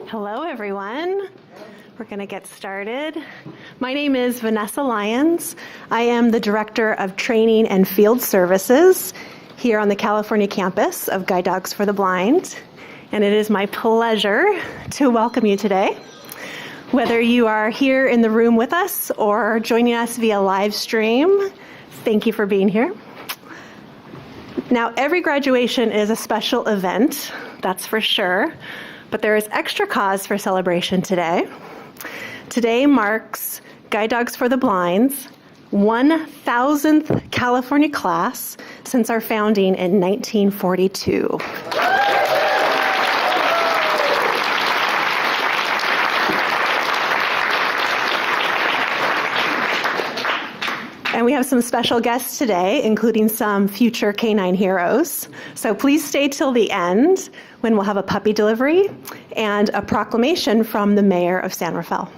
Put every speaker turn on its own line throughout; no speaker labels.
Hello, everyone. We're going to get started. My name is Vanessa Lyons. I am the Director of Training and Field Services here on the California campus of Guide Dogs for the Blind. And it is my pleasure to welcome you today. Whether you are here in the room with us or joining us via live stream, thank you for being here. Now, every graduation is a special event, that's for sure. But there is extra cause for celebration today. Today marks Guide Dogs for the Blind's 1,000th California class since our founding in 1942. And we have some special guests today, including some future canine heroes. So please stay till the end when we'll have a puppy delivery and a proclamation from the mayor of San Rafael.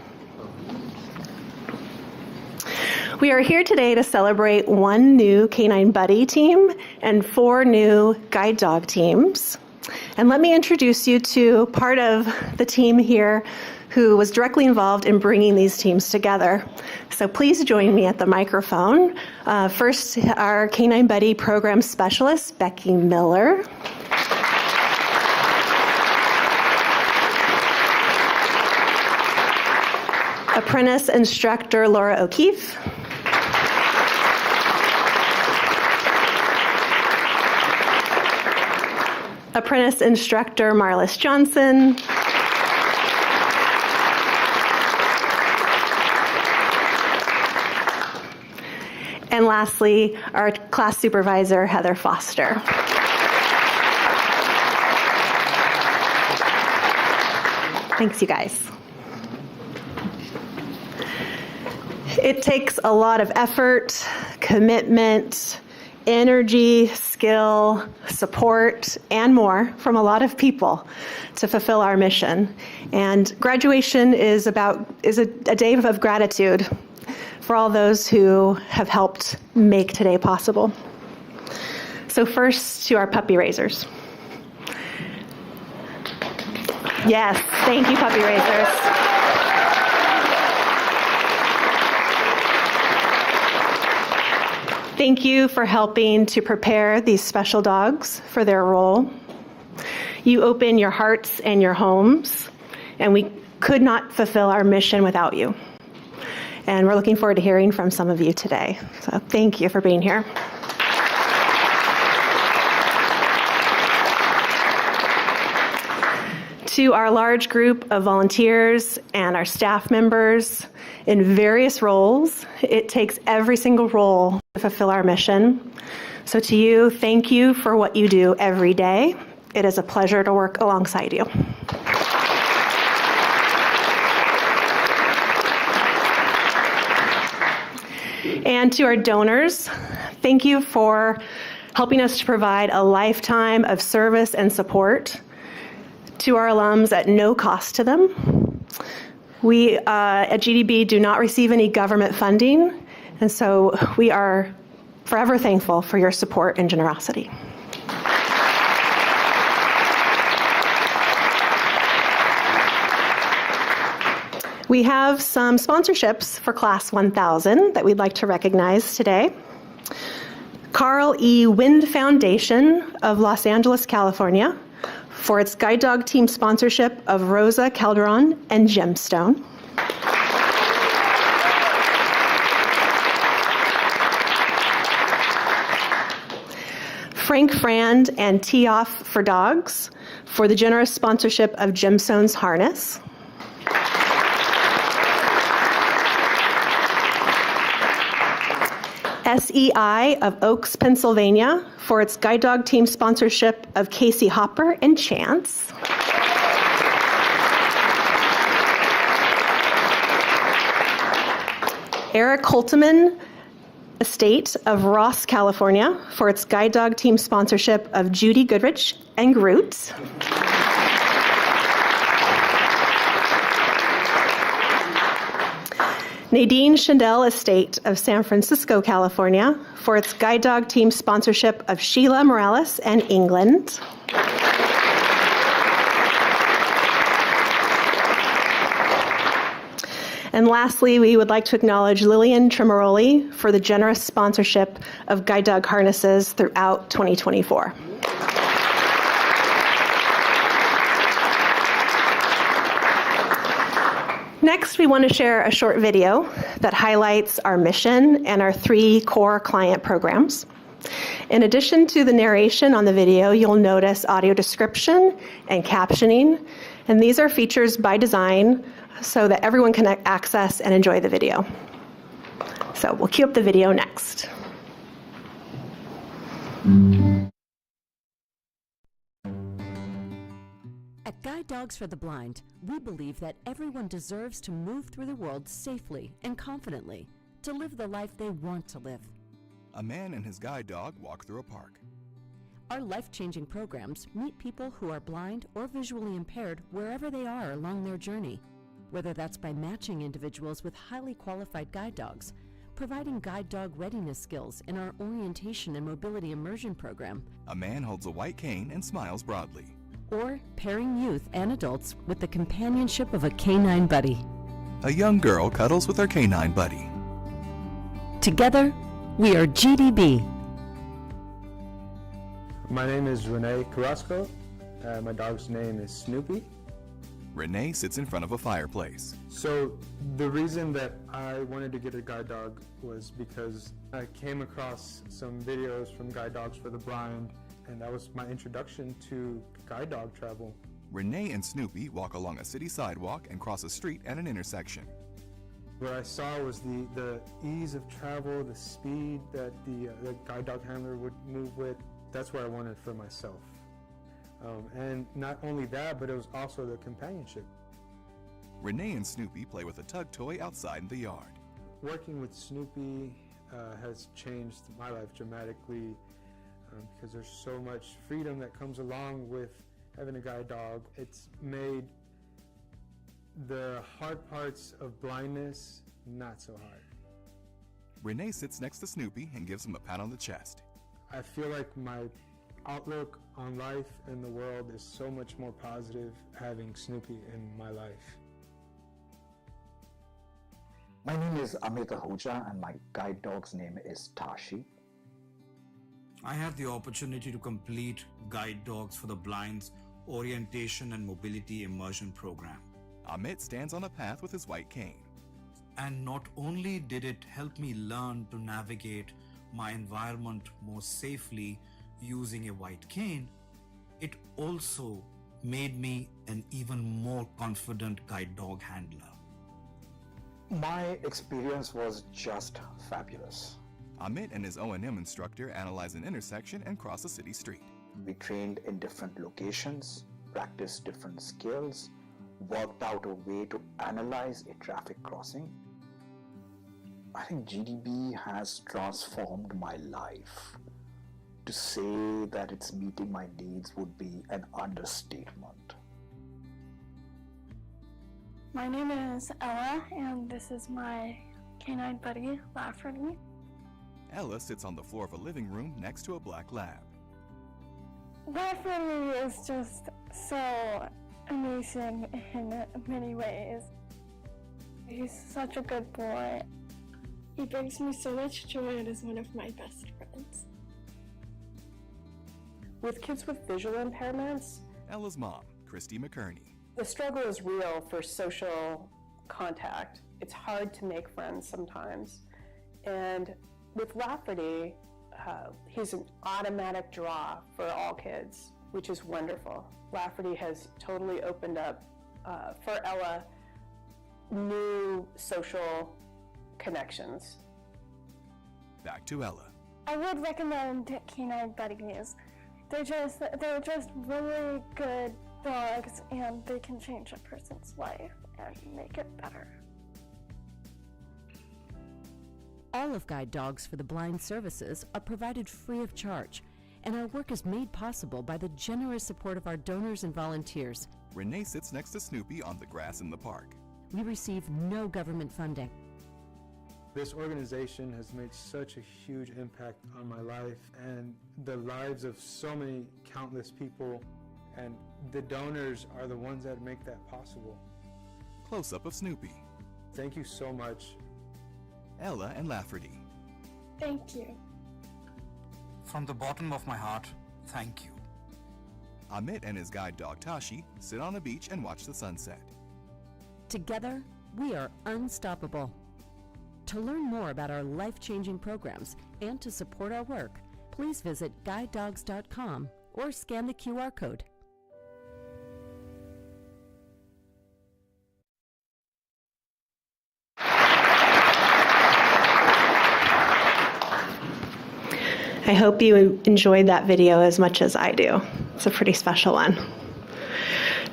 We are here today to celebrate 1 new canine buddy team and 4 new guide dog teams. And let me introduce you to part of the team here who was directly involved in bringing these teams together. So please join me at the microphone. First, our Canine Buddy Program Specialist, Becky Miller. Apprentice Instructor Laura O'Keefe. Apprentice Instructor Marlis Johnson. And lastly, our class supervisor, Heather Foster. Thanks, you guys. It takes a lot of effort, commitment, energy, skill, support, and more from a lot of people to fulfill our mission. And graduation is a day of gratitude for all those who have helped make today possible. So first, to our puppy raisers. Yes, thank you, puppy raisers. Thank you for helping to prepare these special dogs for their role. You open your hearts and your homes, and we could not fulfill our mission without you. And we're looking forward to hearing from some of you today. So thank you for being here. To our large group of volunteers and our staff members in various roles, it takes every single role to fulfill our mission. So to you, thank you for what you do every day. It is a pleasure to work alongside you. And to our donors, thank you for helping us to provide a lifetime of service and support to our alums at no cost to them. We at GDB do not receive any government funding, and so we are forever thankful for your support and generosity. We have some sponsorships for Class 1000 that we'd like to recognize today. Carl E. Wind Foundation of Los Angeles, California, for its guide dog team sponsorship of Rosa Calderon and Gemstone. Frank Frand and Tee Off for Dogs for the generous sponsorship of Gemstone's harness. SEI of Oaks, Pennsylvania, for its guide dog team sponsorship of Casey Hopper and Chance. Eric Holteman Estate of Ross, California, for its guide dog team sponsorship of Judy Goodrich and Groot. Nadine Chandel Estate of San Francisco, California, for its guide dog team sponsorship of Sheila Morales and England. And lastly, we would like to acknowledge Lillian Tremaroli for the generous sponsorship of guide dog harnesses throughout 2024. Next, we want to share a short video that highlights our mission and our 3 core client programs. In addition to the narration on the video, you'll notice audio description and captioning, and these are features by design so that everyone can access and enjoy the video. So we'll cue up the video next.
At Guide Dogs for the Blind, we believe that everyone deserves to move through the world safely and confidently, to live the life they want to live.
A man and his guide dog walk through a park.
Our life-changing programs meet people who are blind or visually impaired wherever they are along their journey, whether that's by matching individuals with highly qualified guide dogs, providing guide dog readiness skills in our orientation and mobility immersion program.
A man holds a white cane and smiles broadly.
Or pairing youth and adults with the companionship of a canine buddy.
A young girl cuddles with her canine buddy.
Together, we are GDB.
My name is Renee Carrasco. My dog's name is Snoopy.
Renee sits in front of a fireplace.
So the reason that I wanted to get a guide dog was because I came across some videos from Guide Dogs for the Blind, and that was my introduction to guide dog travel.
Renee and Snoopy walk along a city sidewalk and cross a street at an intersection.
What I saw was the ease of travel, the speed that the guide dog handler would move with. That's what I wanted for myself. And not only that, but it was also the companionship.
Renee and Snoopy play with a tug toy outside in the yard.
Working with Snoopy has changed my life dramatically because there's so much freedom that comes along with having a guide dog. It's made the hard parts of blindness not so hard.
Renee sits next to Snoopy and gives him a pat on the chest.
I feel like my outlook on life and the world is so much more positive having Snoopy in my life.
My name is Amit Ahuja and my guide dog's name is Tashi.
I had the opportunity to complete Guide Dogs for the Blind's Orientation and Mobility Immersion Program.
Amit stands on a path with his white cane.
And not only did it help me learn to navigate my environment more safely using a white cane, it also made me an even more confident guide dog handler.
My experience was just fabulous.
Amit and his O&M instructor analyze an intersection and cross a city street.
We trained in different locations, practiced different skills, worked out a way to analyze a traffic crossing. I think GDB has transformed my life. To say that it's meeting my needs would be an understatement.
My name is Ella, and this is my canine buddy, Lafferty.
Ella sits on the floor of a living room next to a black lab.
Lafferty is just so amazing in many ways. He's such a good boy. He brings me so much joy and is one of my best friends.
With kids with visual impairments,
Ella's mom, Christy McKerney.
the struggle is real for social contact. It's hard to make friends sometimes. And with Lafferty, he's an automatic draw for all kids, which is wonderful. Lafferty has totally opened up, for Ella, new social connections.
Back to Ella.
I would recommend canine buddies. They're just really good dogs, and they can change a person's life and make it better.
All of Guide Dogs for the Blind services are provided free of charge, and our work is made possible by the generous support of our donors and volunteers.
Renee sits next to Snoopy on the grass in the park.
We receive no government funding.
This organization has made such a huge impact on my life and the lives of so many countless people, and the donors are the ones that make that possible.
Close-up of Snoopy,
Thank you so much.
Ella and Lafferty,
Thank you.
From the bottom of my heart, thank you.
Amit and his guide dog Tashi sit on a beach and watch the sunset.
Together, we are unstoppable. To learn more about our life-changing programs and to support our work, please visit guidedogs.com or scan the QR code.
I hope you enjoyed that video as much as I do. It's a pretty special one.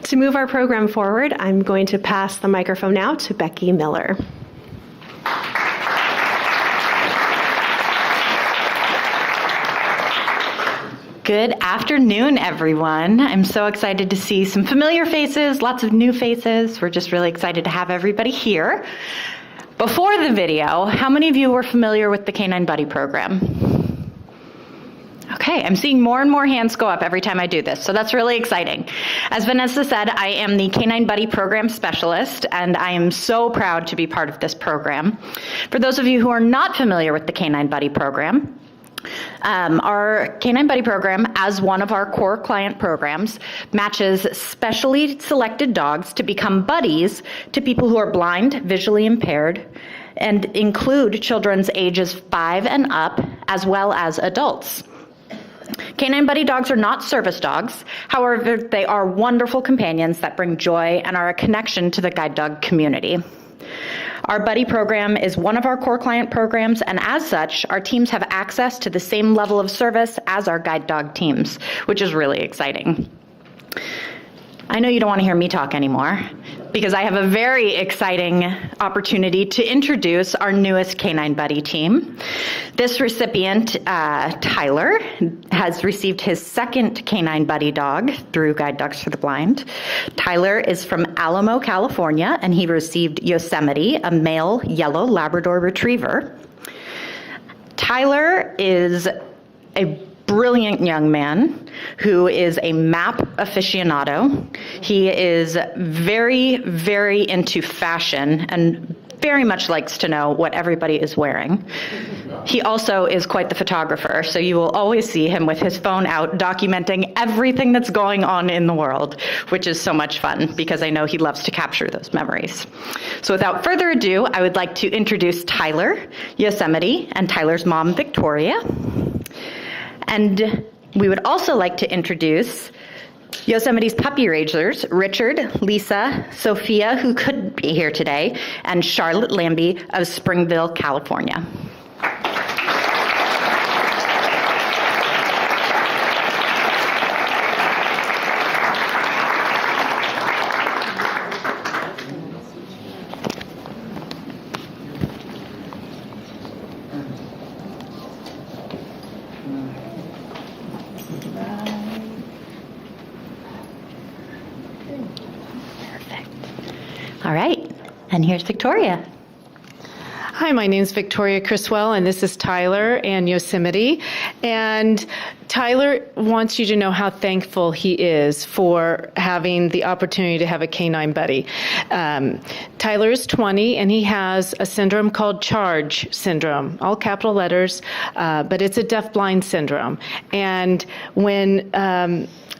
To move our program forward, I'm going to pass the microphone now to Becky Miller.
Good afternoon, everyone. I'm so excited to see some familiar faces, lots of new faces. We're just really excited to have everybody here. Before the video, how many of you were familiar with the Canine Buddy program? Okay, I'm seeing more and more hands go up every time I do this, so that's really exciting. As Vanessa said, I am the Canine Buddy Program Specialist, and I am so proud to be part of this program. For those of you who are not familiar with the Canine Buddy program, our Canine Buddy program, as one of our core client programs, matches specially selected dogs to become buddies to people who are blind, visually impaired, and include children's ages 5 and up, as well as adults. Canine Buddy dogs are not service dogs. However, they are wonderful companions that bring joy and are a connection to the guide dog community. Our Buddy program is one of our core client programs, and as such, our teams have access to the same level of service as our guide dog teams, which is really exciting. I know you don't want to hear me talk anymore, because I have a very exciting opportunity to introduce our newest Canine Buddy team. This recipient, Tyler, has received his second Canine Buddy dog through Guide Dogs for the Blind. Tyler is from Alamo, California, and he received Yosemite, a male yellow Labrador Retriever. Tyler is a brilliant young man who is a map aficionado. He is very, very into fashion and very much likes to know what everybody is wearing. He also is quite the photographer, so you will always see him with his phone out documenting everything that's going on in the world, which is so much fun because I know he loves to capture those memories. So without further ado, I would like to introduce Tyler, Yosemite, and Tyler's mom, Victoria. And we would also like to introduce Yosemite's puppy raisers, Richard, Lisa, Sophia, who couldn't be here today, and Charlotte Lambie of Springville, California. All right, and here's Victoria.
Hi, my name is Victoria Criswell, and this is Tyler and Yosemite. And Tyler wants you to know how thankful he is for having the opportunity to have a canine buddy. Tyler is 20, and he has a syndrome called CHARGE syndrome, all capital letters, but it's a deaf-blind syndrome. And when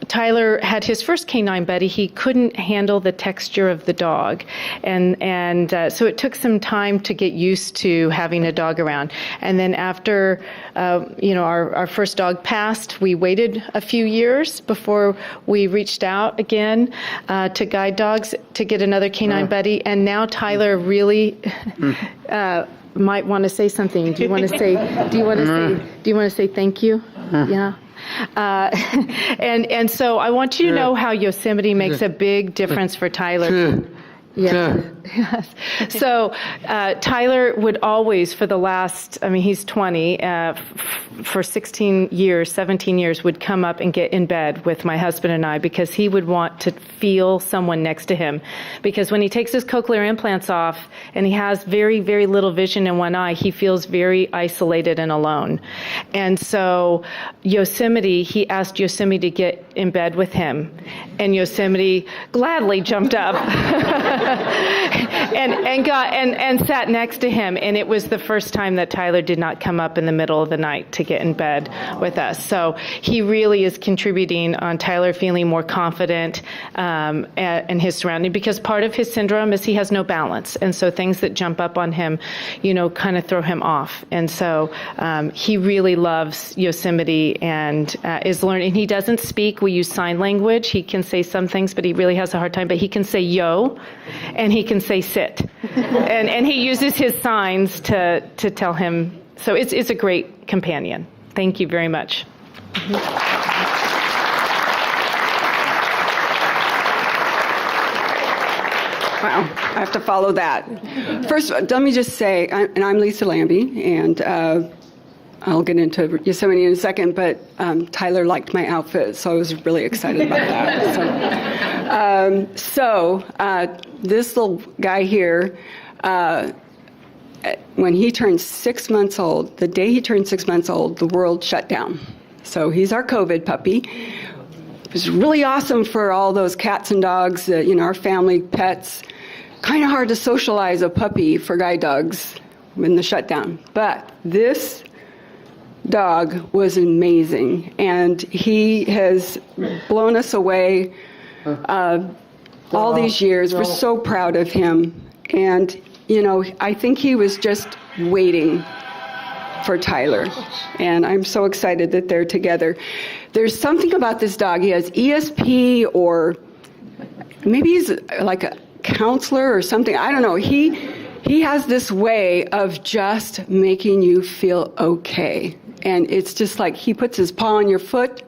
Tyler had his first canine buddy, he couldn't handle the texture of the dog. And so it took some time to get used to having a dog around. And then after, our first dog passed, we waited a few years before we reached out again to Guide Dogs to get another canine buddy. And now Tyler really might want to say something. Do you want to say thank you? Yeah. And so I want you to know how Yosemite makes a big difference for Tyler. Yes. Yes. So Tyler would always, for the last, I mean, he's 20, for 16 years, 17 years, would come up and get in bed with my husband and I because he would want to feel someone next to him. Because when he takes his cochlear implants off and he has very, very little vision in one eye, he feels very isolated and alone. And so Yosemite, he asked Yosemite to get in bed with him. And Yosemite gladly jumped up and sat next to him. And it was the first time that Tyler did not come up in the middle of the night to get in bed with us. So he really is contributing on Tyler feeling more confident in his surrounding, because part of his syndrome is he has no balance. And so things that jump up on him, kind of throw him off. And so he really loves Yosemite and is learning. He doesn't speak. We use sign language. He can say some things, but he really has a hard time. But he can say yo, and he can say sit. and he uses his signs to tell him. So it's a great companion. Thank you very much.
Wow, I have to follow that. First, let me just say, I'm Lisa Lambie, and I'll get into Yosemite in a second, but Tyler liked my outfit, so I was really excited about that. So this little guy here, when he turned 6 months old, the day he turned 6 months old, the world shut down. So he's our COVID puppy. It was really awesome for all those cats and dogs, our family pets. Kind of hard to socialize a puppy for guide dogs in the shutdown. But this dog was amazing, and he has blown us away all these years. We're so proud of him. And, I think he was just waiting for Tyler. And I'm so excited that they're together. There's something about this dog. He has ESP, or maybe he's like a counselor or something. I don't know. He has this way of just making you feel okay. And it's just like he puts his paw on your foot,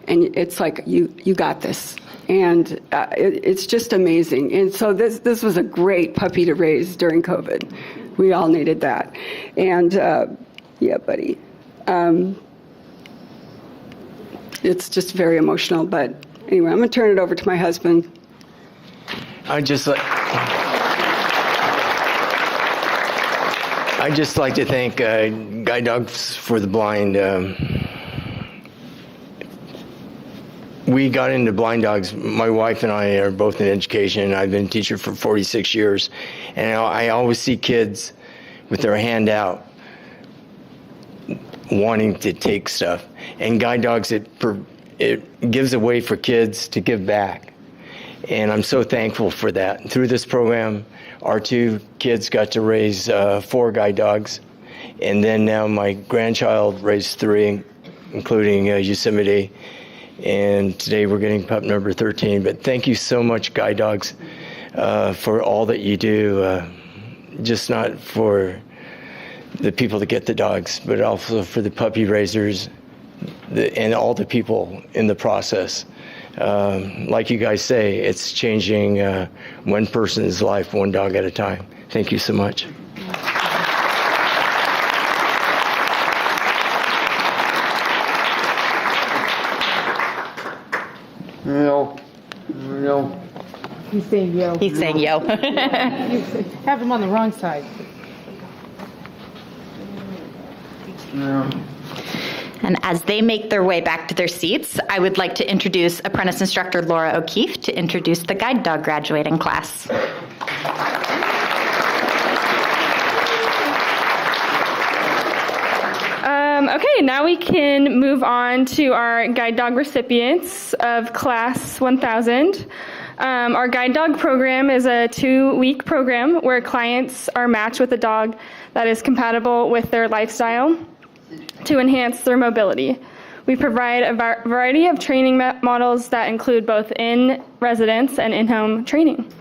and it's like, you got this. And it's just amazing. And so this was a great puppy to raise during COVID. We all needed that. And yeah, buddy. It's just very emotional. But anyway, I'm going to turn it over to my husband.
I'd just like to thank Guide Dogs for the Blind. We got into blind dogs. My wife and I are both in education. I've been a teacher for 46 years. And I always see kids with their hand out wanting to take stuff. And Guide Dogs, it gives a way for kids to give back. And I'm so thankful for that. Through this program, our two kids got to raise 4 guide dogs. And then now my grandchild raised 3, including Yosemite. And today we're getting pup number 13. But thank you so much, Guide Dogs, for all that you do. Just not for the people that get the dogs, but also for the puppy raisers and all the people in the process. Like you guys say, it's changing one person's life, one dog at a time. Thank you so much.
No. He's saying yo.
He's saying yo.
Have him on the wrong side.
And as they make their way back to their seats, I would like to introduce apprentice instructor Laura O'Keefe to introduce the guide dog graduating class.
Okay, now we can move on to our guide dog recipients of class 1000. Our guide dog program is a 2-week program where clients are matched with a dog that is compatible with their lifestyle to enhance their mobility. We provide a variety of training models that include both in-residence and in-home training.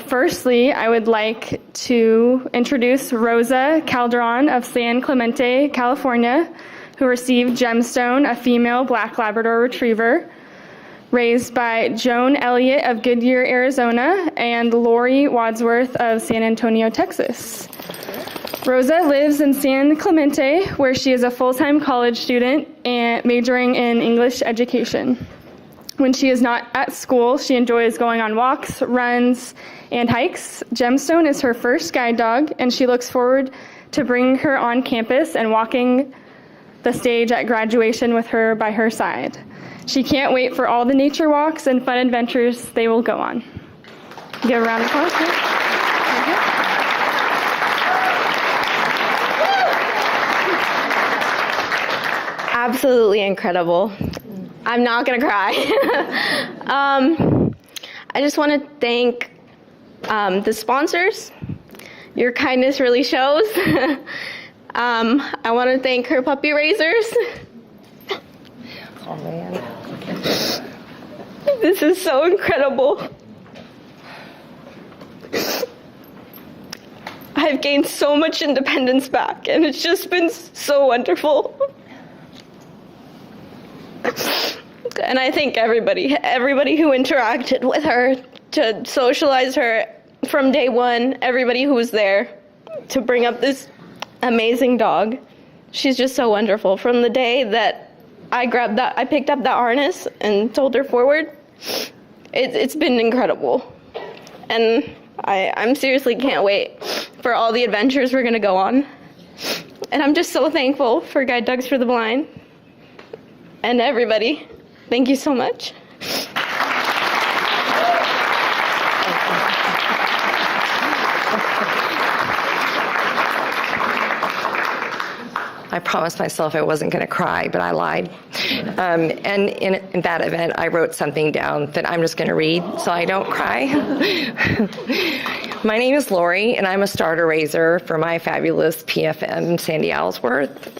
Firstly, I would like to introduce Rosa Calderon of San Clemente, California, who received Gemstone, a female black Labrador retriever.
raised by Joan Elliott of Goodyear, Arizona, and Lori Wadsworth of San Antonio, Texas. Rosa lives in San Clemente, where she is a full-time college student and majoring in English education. When she is not at school, she enjoys going on walks, runs, and hikes. Gemstone is her first guide dog, and she looks forward to bringing her on campus and walking the stage at graduation with her by her side. She can't wait for all the nature walks and fun adventures they will go on. Give a round of applause.
Absolutely incredible. I'm not going to cry. I just want to thank the sponsors. Your kindness really shows. I want to thank her puppy raisers. Oh, man. This is so incredible. I've gained so much independence back, and it's just been so wonderful. And I thank everybody who interacted with her, to socialize her from day one, everybody who was there to bring up this amazing dog. She's just so wonderful. From the day that I picked up that harness and told her forward, it's been incredible. And I'm seriously can't wait for all the adventures we're gonna go on. And I'm just so thankful for Guide Dogs for the Blind and everybody. Thank you so much.
I promised myself I wasn't going to cry, but I lied. And in that event, I wrote something down that I'm just going to read so I don't cry. My name is Lori, and I'm a starter raiser for my fabulous PFM, Sandy Ellsworth.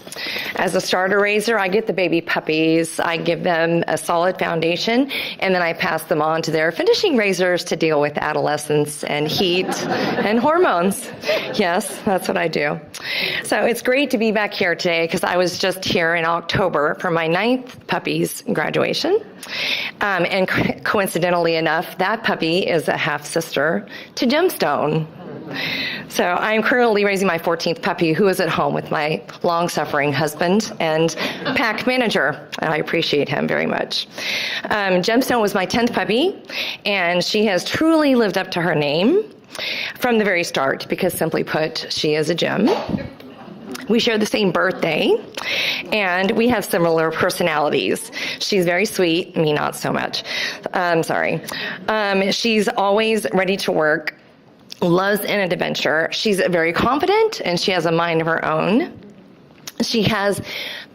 As a starter raiser, I get the baby puppies, I give them a solid foundation, and then I pass them on to their finishing raisers to deal with adolescence and heat and hormones. Yes, that's what I do. So it's great to be back here today because I was just here in October for my 9th puppy's graduation. And coincidentally enough, that puppy is a half-sister to Gemstone. So I'm currently raising my 14th puppy, who is at home with my long-suffering husband and pack manager. I appreciate him very much. Gemstone was my 10th puppy, and she has truly lived up to her name from the very start, because simply put, she is a gem. We share the same birthday, and we have similar personalities. She's very sweet, me not so much. She's always ready to work, loves an adventure. She's very confident, and she has a mind of her own. She has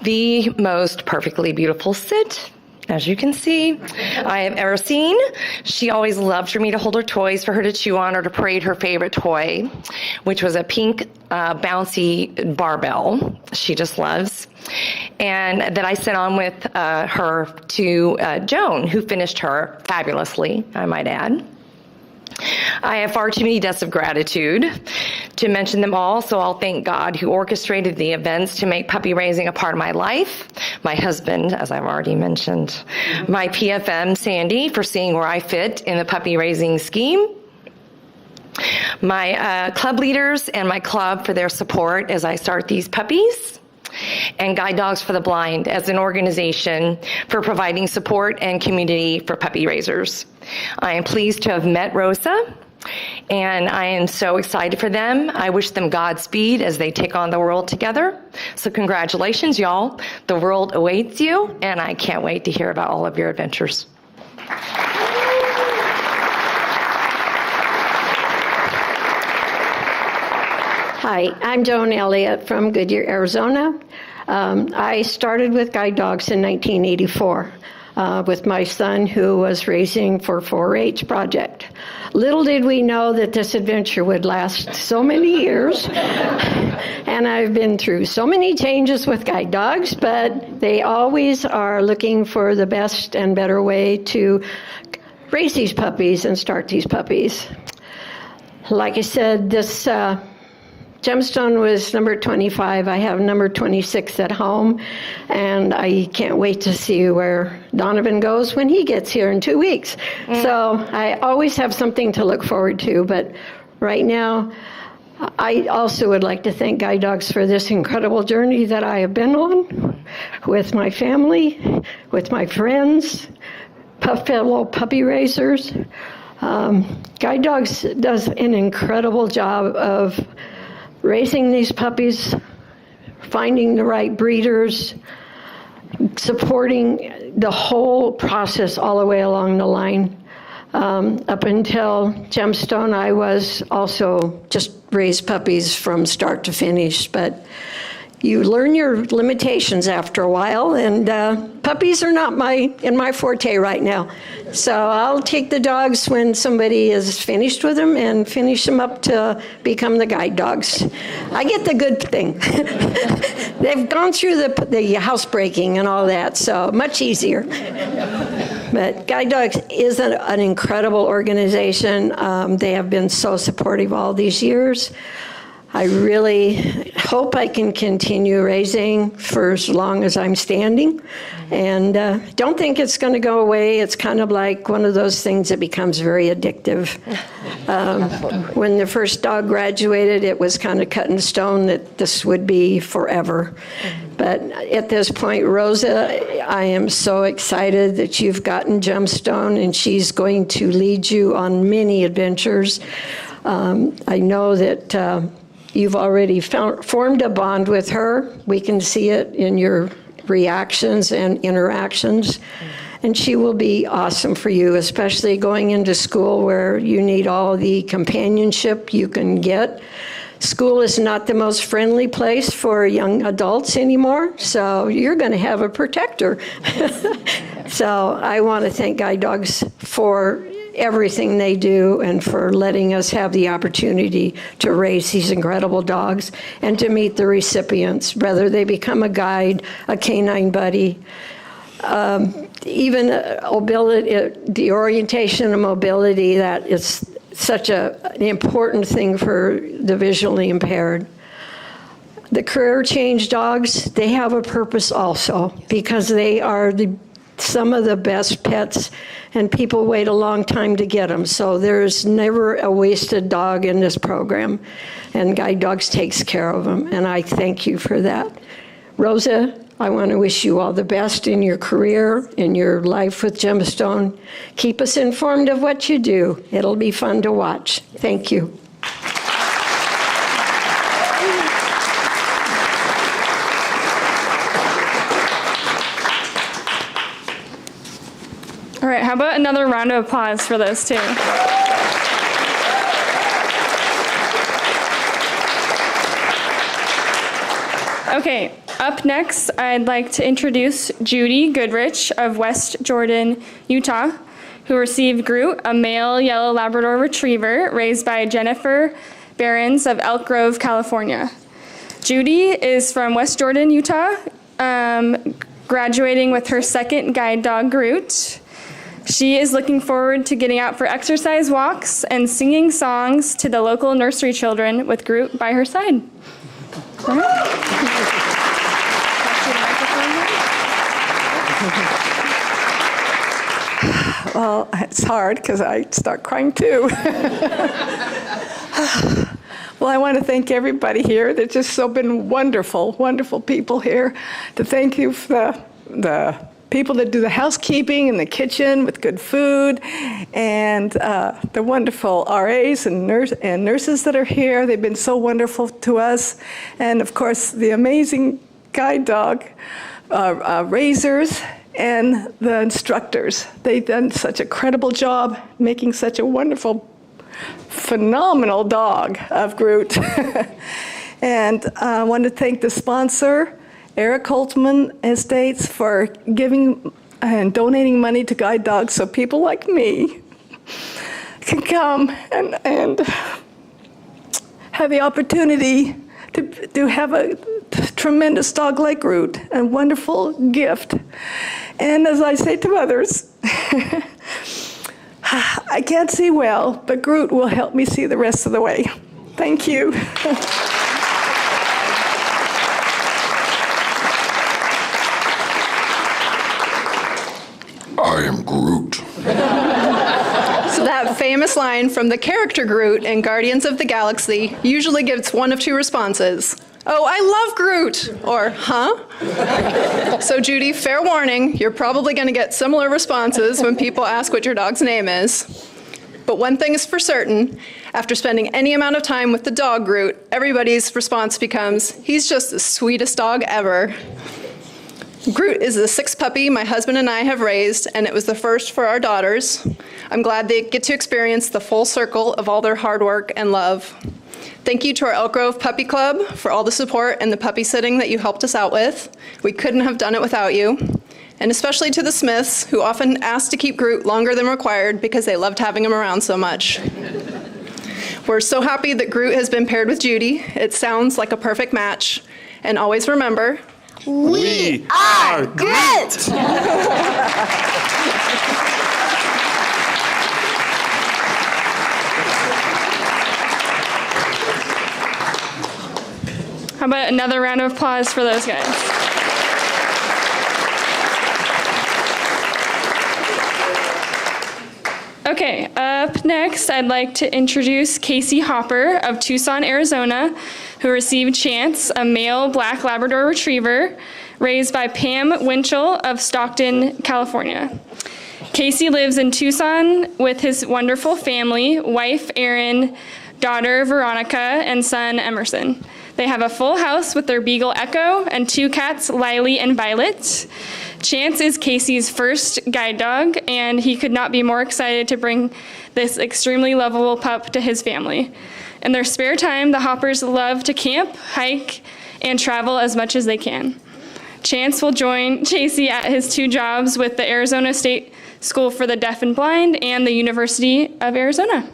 the most perfectly beautiful sit, as you can see, I have ever seen. She always loved for me to hold her toys, for her to chew on, or to parade her favorite toy, which was a pink bouncy barbell she just loves. And that I sent on with her to Joan, who finished her fabulously, I might add. I have far too many deaths of gratitude to mention them all, so I'll thank God, who orchestrated the events to make puppy raising a part of my life, my husband, as I've already mentioned, my PFM, Sandy, for seeing where I fit in the puppy raising scheme, my club leaders and my club for their support as I start these puppies, and Guide Dogs for the Blind as an organization for providing support and community for puppy raisers. I am pleased to have met Rosa, and I am so excited for them. I wish them Godspeed as they take on the world together. So congratulations, y'all. The world awaits you, and I can't wait to hear about all of your adventures.
Hi, I'm Joan Elliott from Goodyear, Arizona. I started with Guide Dogs in 1984 with my son, who was raising for 4-H project. Little did we know that this adventure would last so many years. And I've been through so many changes with Guide Dogs, but they always are looking for the best and better way to raise these puppies and start these puppies. Like I said, this Gemstone was number 25. I have number 26 at home, and I can't wait to see where Donovan goes when he gets here in 2 weeks. So I always have something to look forward to, but right now, I also would like to thank Guide Dogs for this incredible journey that I have been on with my family, with my friends, fellow puppy raisers. Guide Dogs does an incredible job of raising these puppies, finding the right breeders, supporting the whole process all the way along the line. Up until Gemstone, I was also just raised puppies from start to finish, but you learn your limitations after a while, and puppies are not in my forte right now. So I'll take the dogs when somebody is finished with them and finish them up to become the guide dogs. I get the good thing. They've gone through the housebreaking and all that, so much easier. But Guide Dogs is an incredible organization. They have been so supportive all these years. I really hope I can continue raising for as long as I'm standing, and don't think it's going to go away. It's kind of like one of those things that becomes very addictive. When the first dog graduated, it was kind of cut in stone that this would be forever. But at this point, Rosa, I am so excited that you've gotten Gemstone, and she's going to lead you on many adventures. I know that you've already formed a bond with her. We can see it in your reactions and interactions. And she will be awesome for you, especially going into school where you need all the companionship you can get. School is not the most friendly place for young adults anymore, so you're going to have a protector. So I want to thank Guide Dogs for everything they do and for letting us have the opportunity to raise these incredible dogs and to meet the recipients, whether they become a guide, a canine buddy, even the orientation and mobility, that is such an important thing for the visually impaired. The career change dogs, they have a purpose also, because they are some of the best pets, and people wait a long time to get them. So there's never a wasted dog in this program, and Guide Dogs takes care of them, and I thank you for that. Rosa, I want to wish you all the best in your career, in your life with Gemstone. Keep us informed of what you do. It'll be fun to watch. Thank you.
All right, how about another round of applause for those two? Okay, up next, I'd like to introduce Judy Goodrich of West Jordan, Utah, who received Groot, a male yellow Labrador retriever raised by Jennifer Behrens of Elk Grove, California. Judy is from West Jordan, Utah, graduating with her second guide dog, Groot. She is looking forward to getting out for exercise walks and singing songs to the local nursery children with Groot by her side.
Well, it's hard because I start crying too. Well, I want to thank everybody here. They've just so been wonderful, wonderful people here. To thank you for the people that do the housekeeping in the kitchen with good food, and the wonderful RAs and nurses that are here. They've been so wonderful to us. And of course, the amazing guide dog raisers and the instructors. They've done such a credible job making such a wonderful, phenomenal dog of Groot. And I want to thank the sponsor, Eric Holtzman Estates, for giving and donating money to guide dogs so people like me can come and have the opportunity to have a tremendous dog like Groot, a wonderful gift. And as I say to others, I can't see well, but Groot will help me see the rest of the way. Thank you.
famous line from the character Groot in Guardians of the Galaxy usually gets one of two responses. Oh, I love Groot, or huh? So Judy, fair warning, you're probably going to get similar responses when people ask what your dog's name is. But one thing is for certain, after spending any amount of time with the dog Groot, everybody's response becomes, he's just the sweetest dog ever. Groot is the sixth puppy my husband and I have raised, and it was the first for our daughters. I'm glad they get to experience the full circle of all their hard work and love. Thank you to our Elk Grove Puppy Club for all the support and the puppy sitting that you helped us out with. We couldn't have done it without you. And especially to the Smiths, who often asked to keep Groot longer than required because they loved having him around so much. We're so happy that Groot has been paired with Judy. It sounds like a perfect match. And always remember,
we are Groot!
How about another round of applause for those guys? Okay, up next, I'd like to introduce Casey Hopper of Tucson, Arizona, who received Chance, a male black Labrador retriever, raised by Pam Winchell of Stockton, California. Casey lives in Tucson with his wonderful family, wife Erin, daughter Veronica, and son Emerson. They have a full house with their beagle Echo and two cats, Lily and Violet. Chance is Casey's first guide dog, and he could not be more excited to bring this extremely lovable pup to his family. In their spare time, the Hoppers love to camp, hike, and travel as much as they can. Chance will join Casey at his two jobs with the Arizona State School for the Deaf and Blind and the University of Arizona.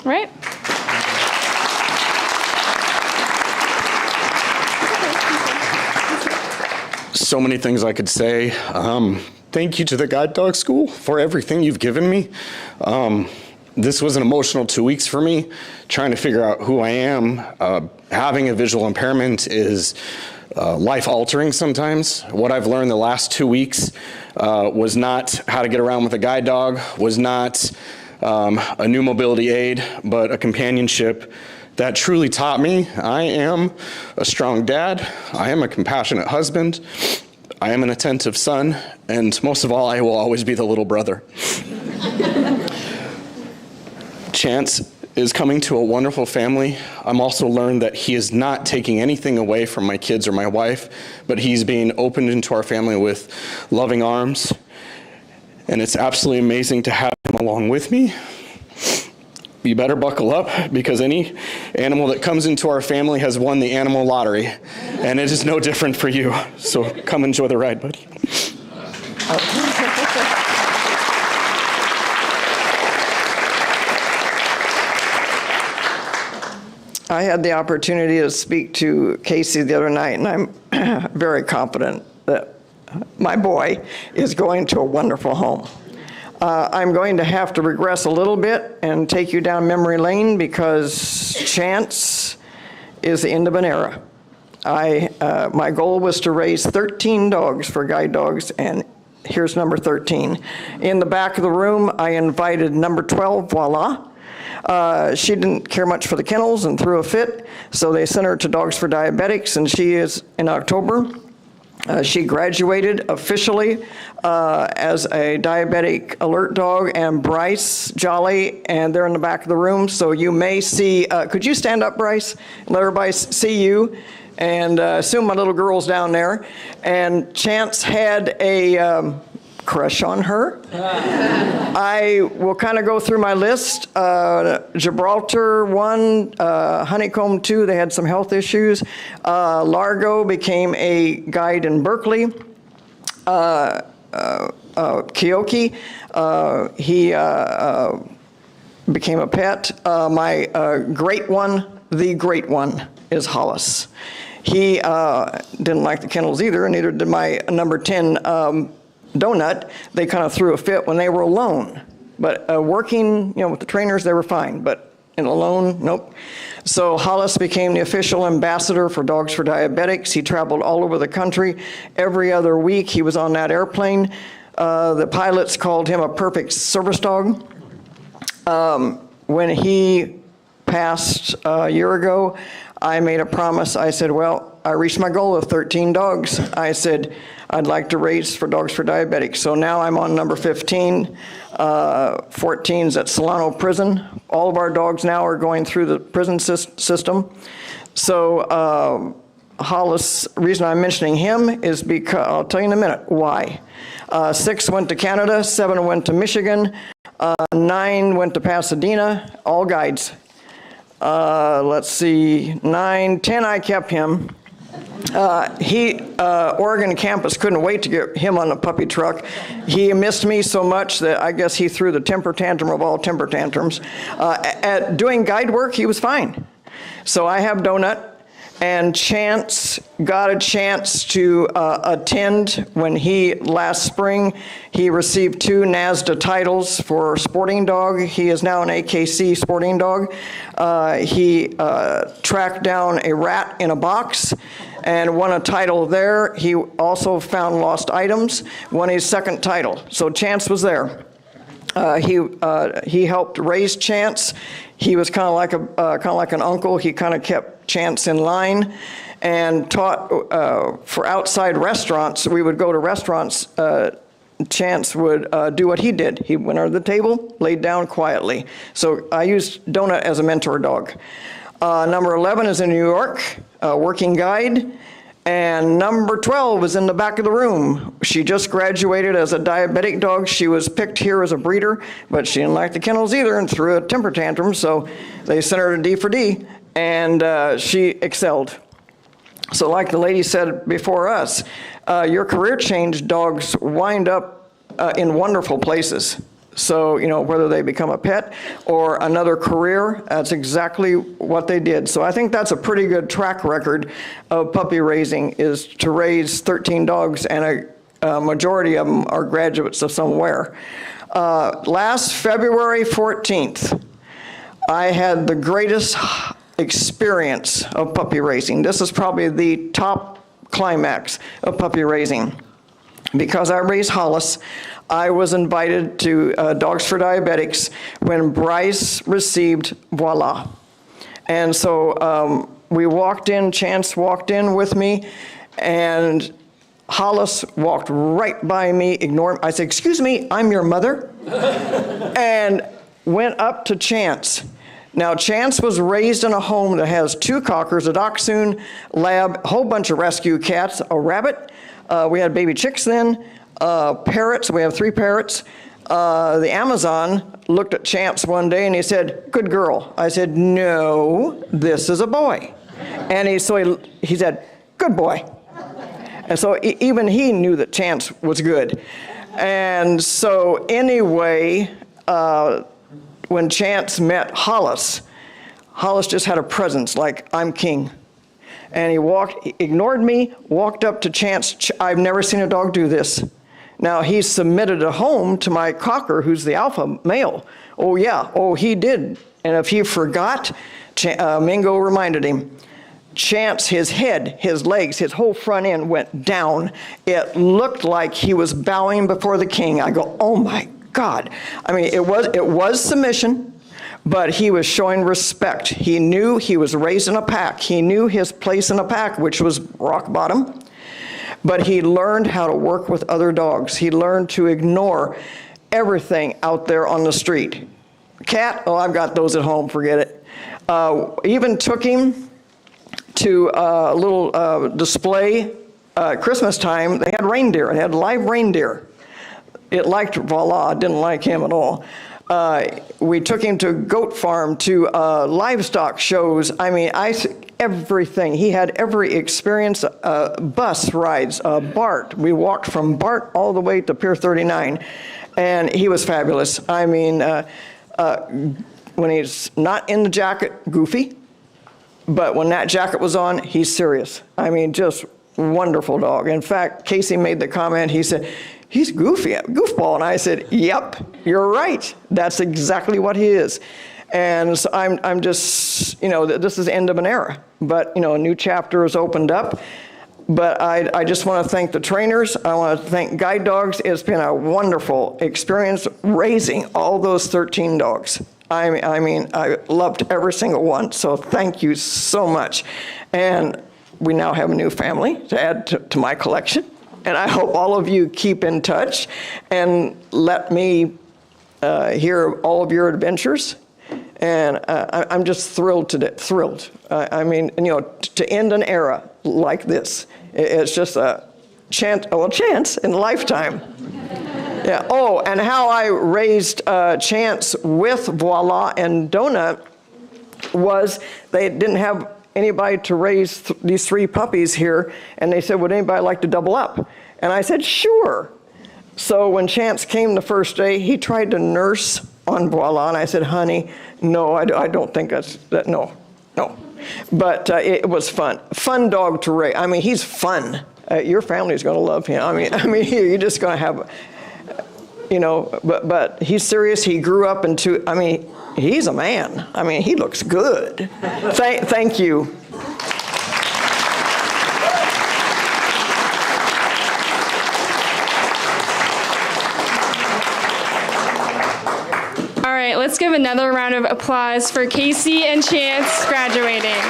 All right?
So many things I could say. Thank you to the Guide Dog School for everything you've given me. This was an emotional 2 weeks for me, trying to figure out who I am. Having a visual impairment is life-altering sometimes. What I've learned the last 2 weeks was not how to get around with a guide dog, was not a new mobility aid, but a companionship that truly taught me I am a strong dad, I am a compassionate husband, I am an attentive son, and most of all, I will always be the little brother. Chance is coming to a wonderful family. I'm also learned that he is not taking anything away from my kids or my wife, but he's being opened into our family with loving arms, and it's absolutely amazing to have him along with me. You better buckle up, because any animal that comes into our family has won the animal lottery, and it is no different for you. So come enjoy the ride, buddy.
I had the opportunity to speak to Casey the other night, and I'm very confident that my boy is going to a wonderful home. I'm going to have to regress a little bit and take you down memory lane, because Chance is the end of an era. My goal was to raise 13 dogs for guide dogs, and here's number 13. In the back of the room, I invited number 12, voila. She didn't care much for the kennels and threw a fit, so they sent her to Dogs for Diabetics, and she is in October. She graduated officially as a diabetic alert dog, and Bryce Jolly, and they're in the back of the room, so you may see, could you stand up, Bryce? Let everybody see you, and assume my little girl's down there. And Chance had a crush on her. I will kind of go through my list. Gibraltar 1, Honeycomb 2, they had some health issues. Largo became a guide in Berkeley. Kyoki, he became a pet. My great one, the great one, is Hollis. He didn't like the kennels either, and neither did my number 10 Donut. They kind of threw a fit when they were alone. But working, with the trainers, they were fine. But alone, nope. So Hollis became the official ambassador for Dogs for Diabetics. He traveled all over the country. Every other week, he was on that airplane. The pilots called him a perfect service dog. When he passed a year ago, I made a promise. I said, well, I reached my goal of 13 dogs. I said, I'd like to raise for dogs for diabetics. So now I'm on number 15. 14's at Solano Prison. All of our dogs now are going through the prison system. So Hollis, reason I'm mentioning him is because, I'll tell you in a minute why. 6 went to Canada, 7 went to Michigan, 9 went to Pasadena, all guides. Let's see, 9, 10, I kept him. Oregon campus couldn't wait to get him on the puppy truck. He missed me so much that I guess he threw the temper tantrum of all temper tantrums. At doing guide work, he was fine. So I have Donut, and Chance got a chance to attend when last spring, he received 2 NASDA titles for sporting dog. He is now an AKC sporting dog. He tracked down a rat in a box and won a title there. He also found lost items, won his 2nd title. So Chance was there. He helped raise Chance. He was kind of like an uncle. He kind of kept Chance in line and taught for outside restaurants. We would go to restaurants. Chance would do what he did. He went under the table, laid down quietly. So I used Donut as a mentor dog. Number 11 is in New York, working guide. And number 12 was in the back of the room. She just graduated as a diabetic dog. She was picked here as a breeder, but she didn't like the kennels either and threw a temper tantrum, so they sent her to D for D, and she excelled. So like the lady said before us, your career change dogs wind up in wonderful places. So, whether they become a pet or another career, that's exactly what they did. So I think that's a pretty good track record of puppy raising, is to raise 13 dogs, and a majority of them are graduates of somewhere. Last February 14th, I had the greatest experience of puppy raising. This is probably the top climax of puppy raising. Because I raised Hollis, I was invited to Dogs for Diabetics when Bryce received Voila. And so we walked in, Chance walked in with me, and Hollis walked right by me, ignored me. I said, excuse me, I'm your mother? And went up to Chance. Now, Chance was raised in a home that has 2 cockers, a dachshund, lab, a whole bunch of rescue cats, a rabbit. We had baby chicks then, parrots. We have 3 parrots. The Amazon looked at Chance one day and he said, good girl. I said, no, this is a boy. And he said, good boy. And so even he knew that Chance was good. And so anyway, when Chance met Hollis, Hollis just had a presence like, I'm king. And he ignored me, walked up to Chance. I've never seen a dog do this. Now, he submitted a home to my cocker, who's the alpha male. Oh, yeah. Oh, he did. And if he forgot, Mingo reminded him. Chance, his head, his legs, his whole front end went down. It looked like he was bowing before the king. I go, oh, my God. I mean, it was submission. But he was showing respect. He knew he was raised in a pack. He knew his place in a pack, which was rock bottom. But he learned how to work with other dogs. He learned to ignore everything out there on the street. Cat, oh, I've got those at home, forget it. Even took him to a little display. Christmas time, they had reindeer. They had live reindeer. It liked Voila, didn't like him at all. We took him to goat farm, to livestock shows. I mean, everything. He had every experience, bus rides, BART. We walked from BART all the way to Pier 39, and he was fabulous. I mean, when he's not in the jacket, goofy, but when that jacket was on, he's serious. I mean, just wonderful dog. In fact, Casey made the comment, he said, he's goofy, goofball. And I said, yep, you're right. That's exactly what he is. And so I'm just, this is the end of an era. But, a new chapter has opened up. But I just want to thank the trainers. I want to thank guide dogs. It's been a wonderful experience raising all those 13 dogs. I mean, I loved every single one, so thank you so much. And we now have a new family to add to my collection, and I hope all of you keep in touch and let me hear all of your adventures. And I'm just thrilled thrilled. I mean, you know, to end an era like this, it's just a chance in a lifetime. Yeah. Oh, and how I raised Chance with Voila and Donut was they didn't have anybody to raise these 3 puppies here, and they said, would anybody like to double up? And I said, sure. So when Chance came the first day, he tried to nurse on Voila, and I said, honey, no, I don't think that, no. But it was fun. Fun dog to raise. I mean, he's fun. Your family's going to love him. I mean, you're just going to have, you know, but he's serious. He grew up into, I mean, he's a man. I mean, he looks good. Thank you.
All right, let's give another round of applause for Casey and Chance graduating.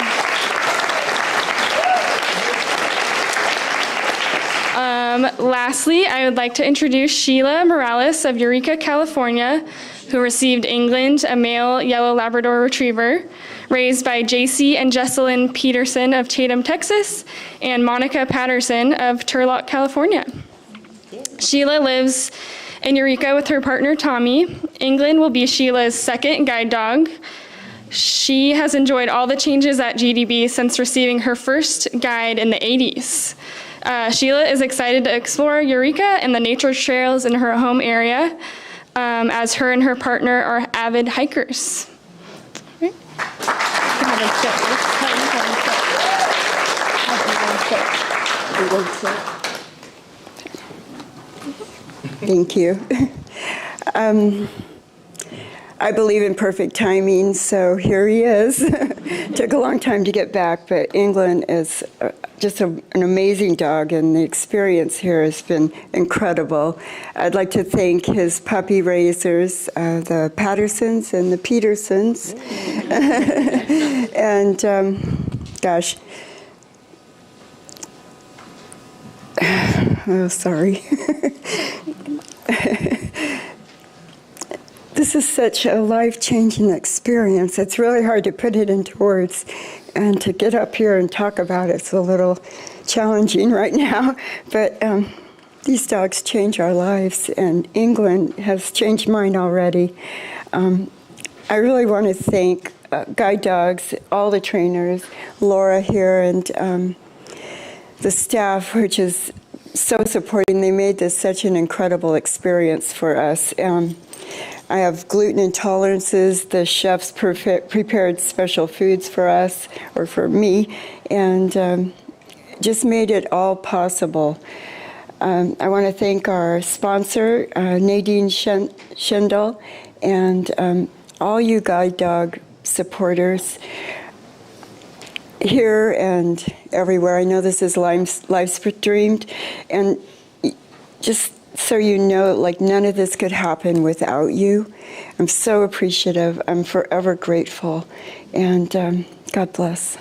Lastly, I would like to introduce Sheila Morales of Eureka, California, who received England, a male yellow Labrador retriever, raised by JC and Jesselyn Peterson of Tatum, Texas, and Monica Patterson of Turlock, California. Sheila lives in Eureka with her partner, Tommy. England will be Sheila's second guide dog. She has enjoyed all the changes at GDB since receiving her first guide in the 80s. Sheila is excited to explore Eureka and the nature trails in her home area, as her and her partner are avid hikers.
Thank you. I believe in perfect timing, so here he is. Took a long time to get back, but England is just an amazing dog, and the experience here has been incredible. I'd like to thank his puppy raisers, the Pattersons and the Petersons. And gosh, oh, sorry. This is such a life-changing experience. It's really hard to put it into words, and to get up here and talk about it's a little challenging right now. But these dogs change our lives, and England has changed mine already. I really want to thank Guide Dogs, all the trainers, Laura here, and the staff, which is so supporting. They made this such an incredible experience for us. I have gluten intolerances. The chefs prepared special foods for us, or for me, and just made it all possible. I want to thank our sponsor, Nadine Schendel, and all you guide dog supporters here and everywhere. I know this is live-streamed, and just so you know, like, none of this could happen without you. I'm so appreciative. I'm forever grateful, and God bless.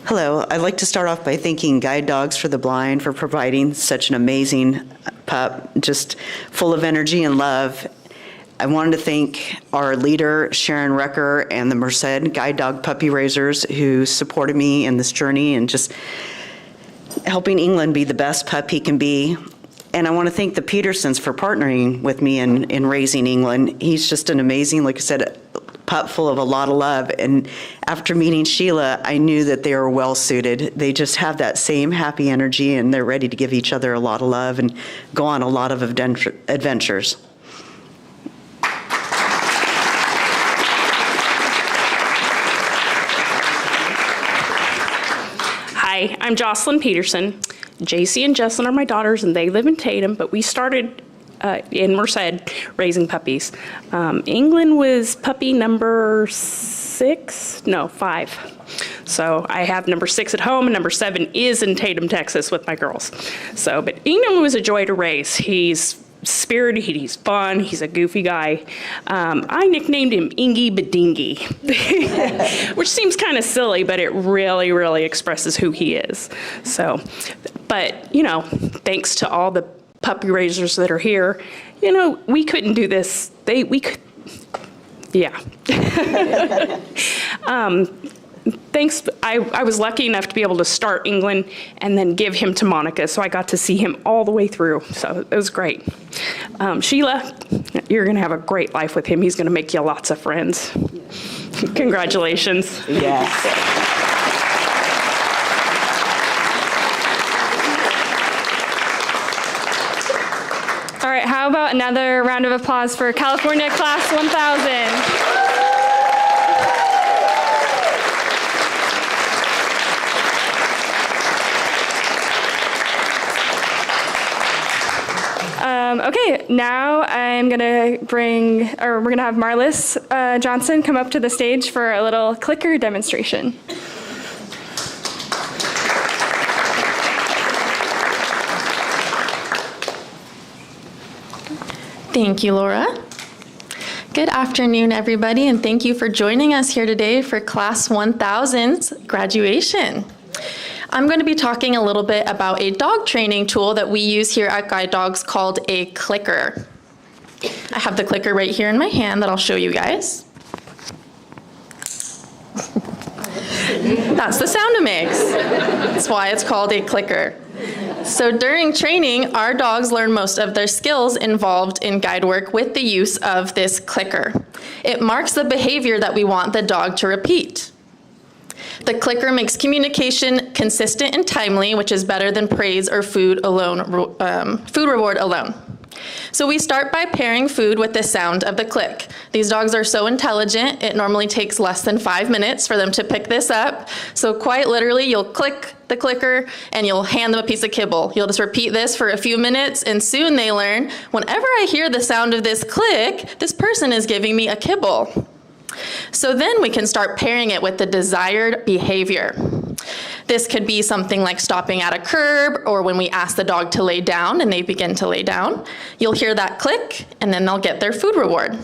Hello, I'd like to start off by thanking Guide Dogs for the Blind for providing such an amazing pup, just full of energy and love. I wanted to thank our leader, Sharon Recker, and the Merced Guide Dog Puppy Raisers who supported me in this journey and just helping England be the best pup he can be. And I want to thank the Petersons for partnering with me in raising England. He's just an amazing, like I said, pup full of a lot of love. And after meeting Sheila, I knew that they were well suited. They just have that same happy energy, and they're ready to give each other a lot of love and go on a lot of adventures.
Hi, I'm Jocelyn Peterson. JC and Jesselyn are my daughters, and they live in Tatum, but we started in Merced raising puppies. England was puppy number 5. So I have number 6 at home, and number 7 is in Tatum, Texas with my girls. So, but Ingham was a joy to raise. He's spirited, he's fun, he's a goofy guy. I nicknamed him Ingy Badingy, which seems kind of silly, but it really, really expresses who he is. So, but, you know, thanks to all the puppy raisers that are here, you know, we couldn't do this. We could, yeah. Thanks. I was lucky enough to be able to start England and then give him to Monica, so I got to see him all the way through. So it was great. Sheila, you're going to have a great life with him. He's going to make you lots of friends. Congratulations.
Yes.
All right, how about another round of applause for California Class 1000? Okay, now I'm gonna we're gonna have Marlis Johnson come up to the stage for a little clicker demonstration.
Thank you, Laura. Good afternoon, everybody, and thank you for joining us here today for Class 1000's graduation. I'm going to be talking a little bit about a dog training tool that we use here at Guide Dogs called a clicker. I have the clicker right here in my hand that I'll show you guys. That's the sound it makes. That's why it's called a clicker. So during training, our dogs learn most of their skills involved in guide work with the use of this clicker. It marks the behavior that we want the dog to repeat. The clicker makes communication consistent and timely, which is better than praise or food reward alone. So we start by pairing food with the sound of the click. These dogs are so intelligent, it normally takes less than 5 minutes for them to pick this up. So quite literally, you'll click the clicker and you'll hand them a piece of kibble. You'll just repeat this for a few minutes and soon they learn, whenever I hear the sound of this click, this person is giving me a kibble. So then we can start pairing it with the desired behavior. This could be something like stopping at a curb or when we ask the dog to lay down and they begin to lay down. You'll hear that click and then they'll get their food reward.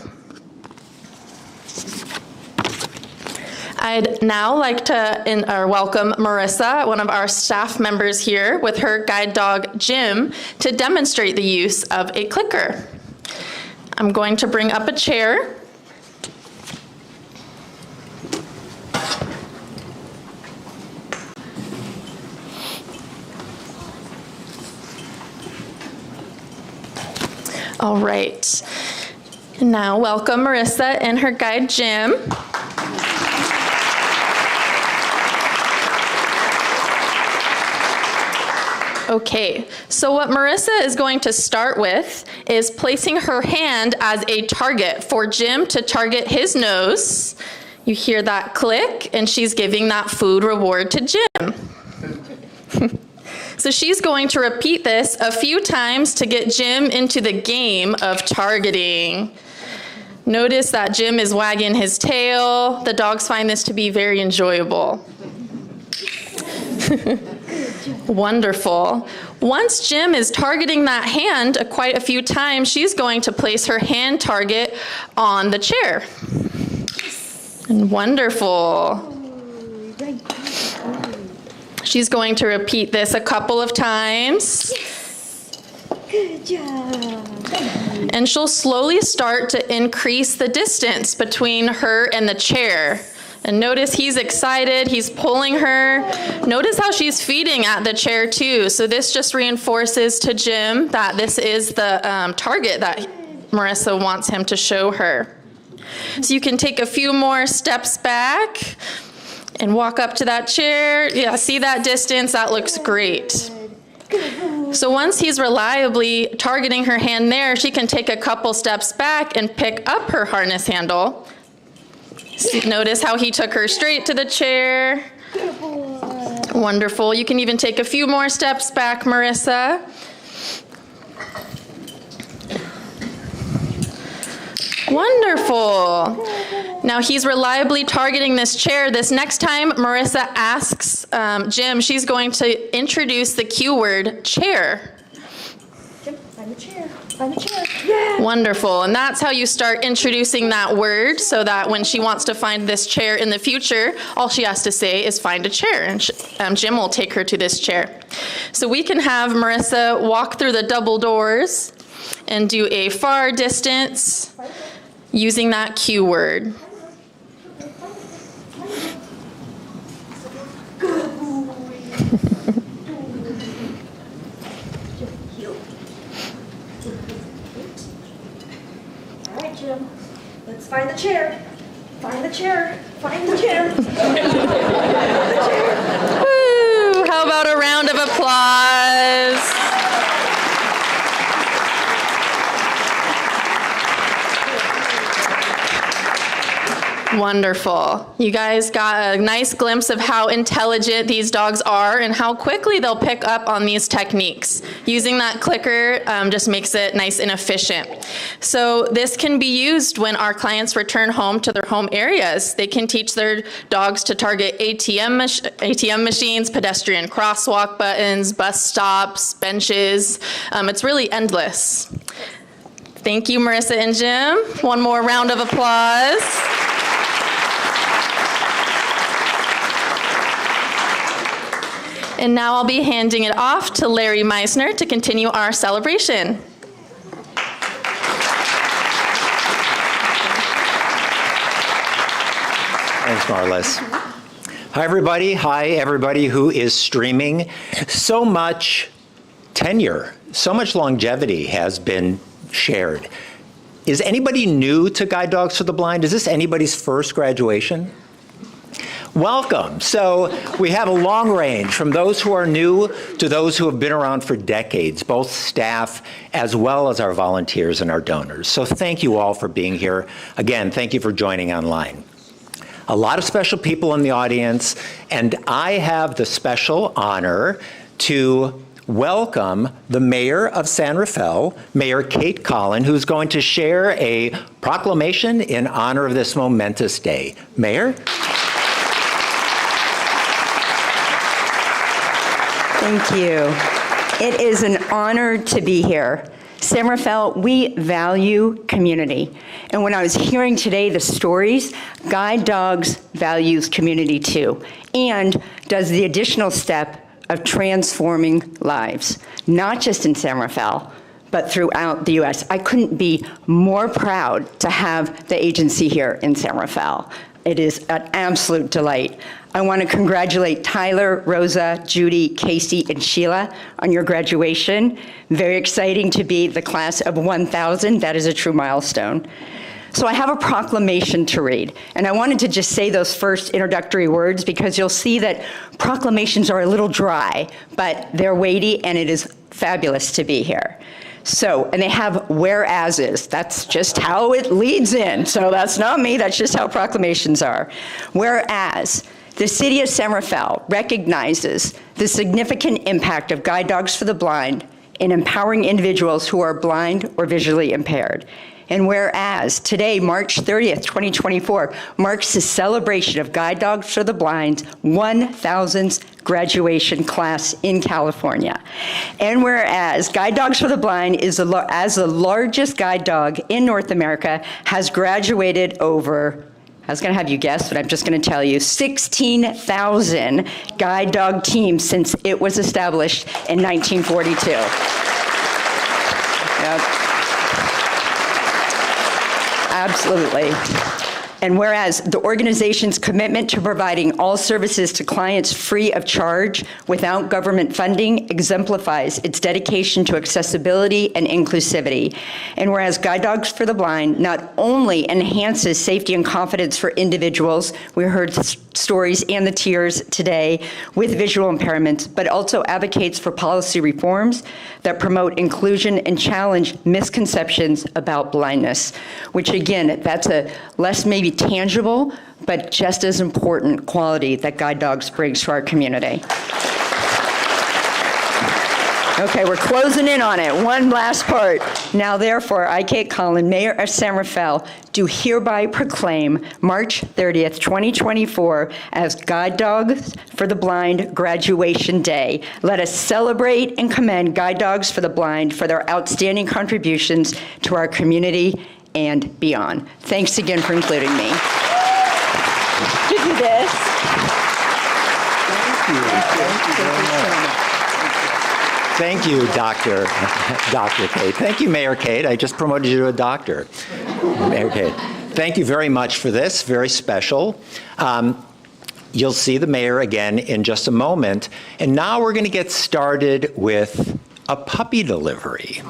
I'd now like to welcome Marissa, one of our staff members here, with her guide dog Jim, to demonstrate the use of a clicker. I'm going to bring up a chair. All right, now welcome Marissa and her guide Jim. Okay, so what Marissa is going to start with is placing her hand as a target for Jim to target his nose. You hear that click, and she's giving that food reward to Jim. So she's going to repeat this a few times to get Jim into the game of targeting. Notice that Jim is wagging his tail. The dogs find this to be very enjoyable. Wonderful. Once Jim is targeting that hand quite a few times, she's going to place her hand target on the chair. And wonderful. She's going to repeat this a couple of times.
Good job.
And she'll slowly start to increase the distance between her and the chair. And notice he's excited, he's pulling her. Notice how she's feeding at the chair too. So this just reinforces to Jim that this is the target that Marissa wants him to show her. So you can take a few more steps back and walk up to that chair. Yeah, see that distance? That looks great. So once he's reliably targeting her hand there, she can take a couple steps back and pick up her harness handle. Notice how he took her straight to the chair. Wonderful. You can even take a few more steps back, Marissa. Wonderful. Now he's reliably targeting this chair. This next time Marissa asks Jim, she's going to introduce the cue word chair.
Jim, find the chair. Find the chair. Yeah.
Wonderful. And that's how you start introducing that word, so that when she wants to find this chair in the future, all she has to say is find a chair. And Jim will take her to this chair. So we can have Marissa walk through the double doors and do a far distance using that cue word.
All right, Jim. Let's find the chair. Find the chair. Find the chair. Find the chair.
Woo! How about a round of applause? Wonderful. You guys got a nice glimpse of how intelligent these dogs are and how quickly they'll pick up on these techniques. Using that clicker just makes it nice and efficient. So this can be used when our clients return home to their home areas. They can teach their dogs to target ATM machines, pedestrian crosswalk buttons, bus stops, benches. It's really endless. Thank you, Marissa and Jim. One more round of applause. And now I'll be handing it off to Larry Meisner to continue our celebration.
Thanks, Marlis. Hi, everybody. Hi, everybody who is streaming. So much tenure, so much longevity has been shared. Is anybody new to Guide Dogs for the Blind? Is this anybody's first graduation? Welcome. So we have a long range from those who are new to those who have been around for decades, both staff as well as our volunteers and our donors. So thank you all for being here. Again, thank you for joining online. A lot of special people in the audience, and I have the special honor to welcome the mayor of San Rafael, Mayor Kate Collin, who's going to share a proclamation in honor of this momentous day. Mayor?
Thank you. It is an honor to be here. San Rafael, we value community. And when I was hearing today the stories, Guide Dogs values community too, and does the additional step of transforming lives, not just in San Rafael, but throughout the U.S. I couldn't be more proud to have the agency here in San Rafael. It is an absolute delight. I want to congratulate Tyler, Rosa, Judy, Casey, and Sheila on your graduation. Very exciting to be the class of 1000. That is a true milestone. So I have a proclamation to read, and I wanted to just say those first introductory words because you'll see that proclamations are a little dry, but they're weighty, and it is fabulous to be here. So, and they have whereases. That's just how it leads in. So that's not me, that's just how proclamations are. Whereas the city of San Rafael recognizes the significant impact of Guide Dogs for the Blind in empowering individuals who are blind or visually impaired. And whereas today, March 30th, 2024, marks the celebration of Guide Dogs for the Blind's 1000th graduation class in California. And whereas Guide Dogs for the Blind is as the largest guide dog in North America, has graduated over, I was going to have you guess, but I'm just going to tell you, 16,000 guide dog teams since it was established in 1942. Yep. Absolutely. And whereas the organization's commitment to providing all services to clients free of charge without government funding exemplifies its dedication to accessibility and inclusivity. And whereas Guide Dogs for the Blind not only enhances safety and confidence for individuals, we heard stories and the tears today with visual impairments, but also advocates for policy reforms that promote inclusion and challenge misconceptions about blindness, which again, that's a less maybe tangible, but just as important quality that Guide Dogs brings to our community. Okay, we're closing in on it. One last part. Now, therefore, I, Kate Collin, Mayor of San Rafael, do hereby proclaim March 30th, 2024 as Guide Dogs for the Blind Graduation Day. Let us celebrate and commend Guide Dogs for the Blind for their outstanding contributions to our community and beyond. Thanks again for including me. To do this.
Thank you, Dr. Kate. Thank you, Mayor Kate. I just promoted you to a doctor. Mayor Kate. Thank you very much for this. Very special. You'll see the mayor again in just a moment. And now we're going to get started with a puppy delivery.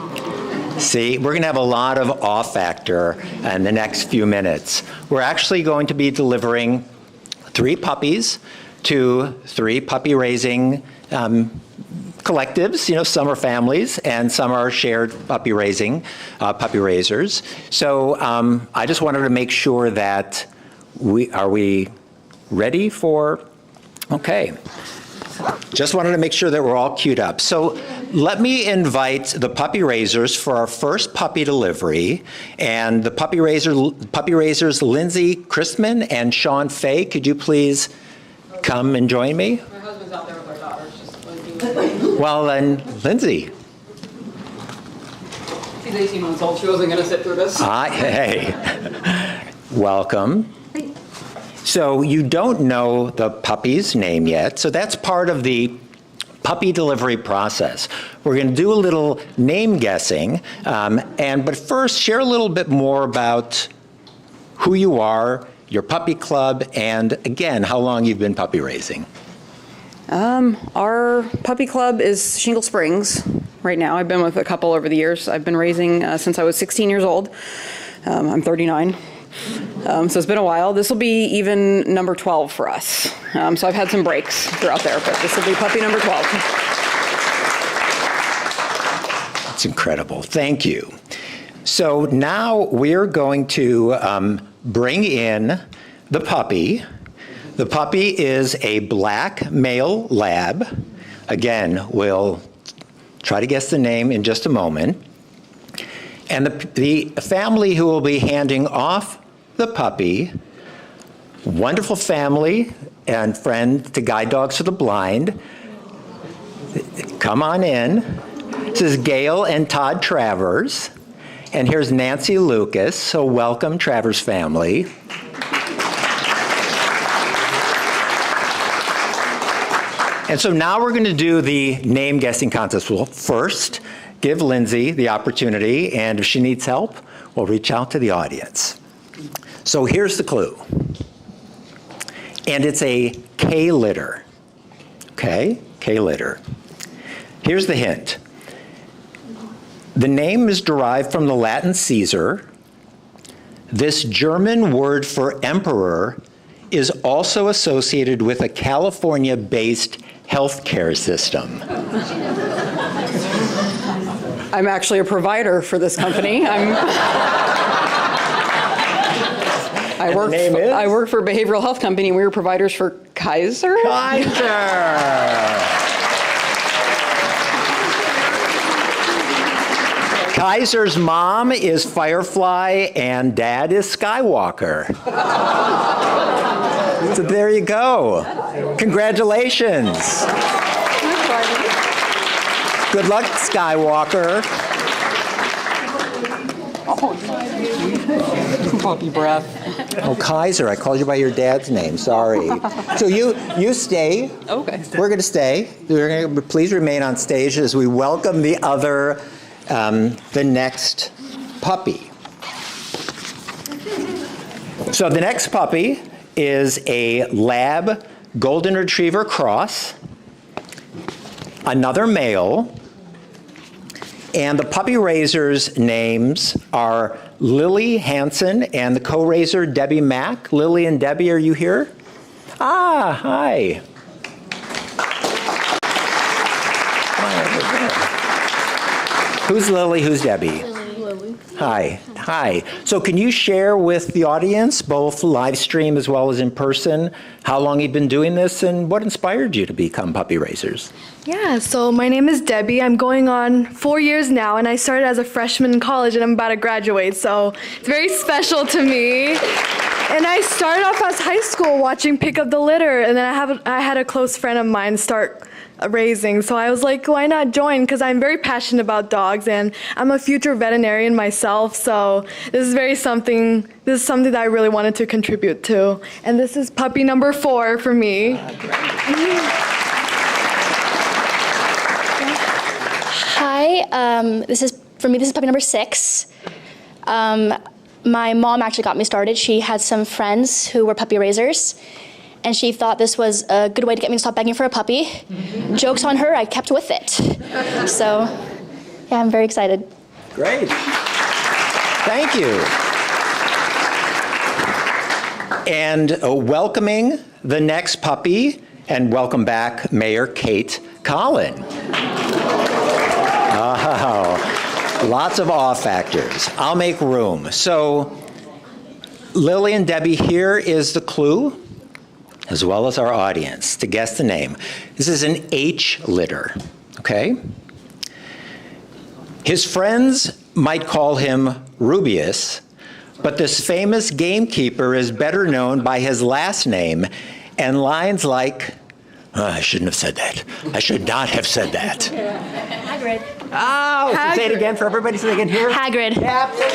See, we're going to have a lot of awe factor in the next few minutes. We're actually going to be delivering 3 puppies to 3 puppy raising collectives. Some are families and some are shared puppy raisers. So I just wanted to make sure that are we ready for, okay. Just wanted to make sure that we're all queued up. So let me invite the puppy raisers for our first puppy delivery. And the puppy raisers, Lindsay Christman and Sean Fay, could you please come and join me?
My husband's out there with our daughters, just waiting.
Well, then, Lindsay.
She's 18 months old. She wasn't going to sit through this.
Hey, welcome. So you don't know the puppy's name yet, so that's part of the puppy delivery process. We're going to do a little name guessing, but first share a little bit more about who you are, your puppy club, and again, how long you've been puppy raising.
Our puppy club is Shingle Springs right now. I've been with a couple over the years. I've been raising since I was 16 years old. I'm 39. So it's been a while. This will be even number 12 for us. So I've had some breaks throughout there, but this will be puppy number 12.
That's incredible. Thank you. So now we're going to bring in the puppy. The puppy is a black male lab. Again, we'll try to guess the name in just a moment. And the family who will be handing off the puppy, wonderful family and friend to Guide Dogs for the Blind. Come on in. This is Gail and Todd Travers. And here's Nancy Lucas. So welcome, Travers family. And so now we're going to do the name guessing contest. We'll first give Lindsay the opportunity, and if she needs help, we'll reach out to the audience. So here's the clue. And it's a K-litter. Okay? K-litter. Here's the hint. The name is derived from the Latin Caesar. This German word for emperor is also associated with a California-based healthcare system.
I'm actually a provider for this company. I work for a behavioral health company. We were providers for Kaiser.
Kaiser's mom is Firefly and dad is Skywalker. So there you go. Congratulations. Good luck, Skywalker.
Puppy breath.
Oh, Kaiser, I called you by your dad's name. Sorry. So you stay.
Okay.
We're going to stay. We're going to please remain on stage as we welcome the next puppy. So the next puppy is a Lab Golden Retriever cross, another male, and the puppy raisers' names are Lily Hansen and the co-raiser Debbie Mack. Lily and Debbie, are you here? Ah, hi. Who's Lily? Who's Debbie? Hi. Hi. So can you share with the audience, both live stream as well as in person, how long you've been doing this and what inspired you to become puppy raisers?
Yeah, so my name is Debbie. I'm going on 4 years now, and I started as a freshman in college, and I'm about to graduate, so it's very special to me. And I started off as high school watching Pick Up the Litter, and then I had a close friend of mine start raising, so I was like, why not join? Because I'm very passionate about dogs, and I'm a future veterinarian myself, so this is something that I really wanted to contribute to. And this is puppy number 4 for me.
Hi, this is puppy number 6. My mom actually got me started. She had some friends who were puppy raisers, and she thought this was a good way to get me to stop begging for a puppy. Joke's on her, I kept with it. So, yeah, I'm very excited.
Great. Thank you. And welcoming the next puppy, and welcome back, Mayor Kate Collin. Oh, lots of awe factors. I'll make room. So, Lily and Debbie, here is the clue, as well as our audience, to guess the name. This is an H litter, okay? His friends might call him Rubius, but this famous gamekeeper is better known by his last name and lines like, I shouldn't have said that. I should not have said that.
Hagrid.
Oh, Hagrid. Say it again for everybody so they can hear.
Hagrid.
Absolutely.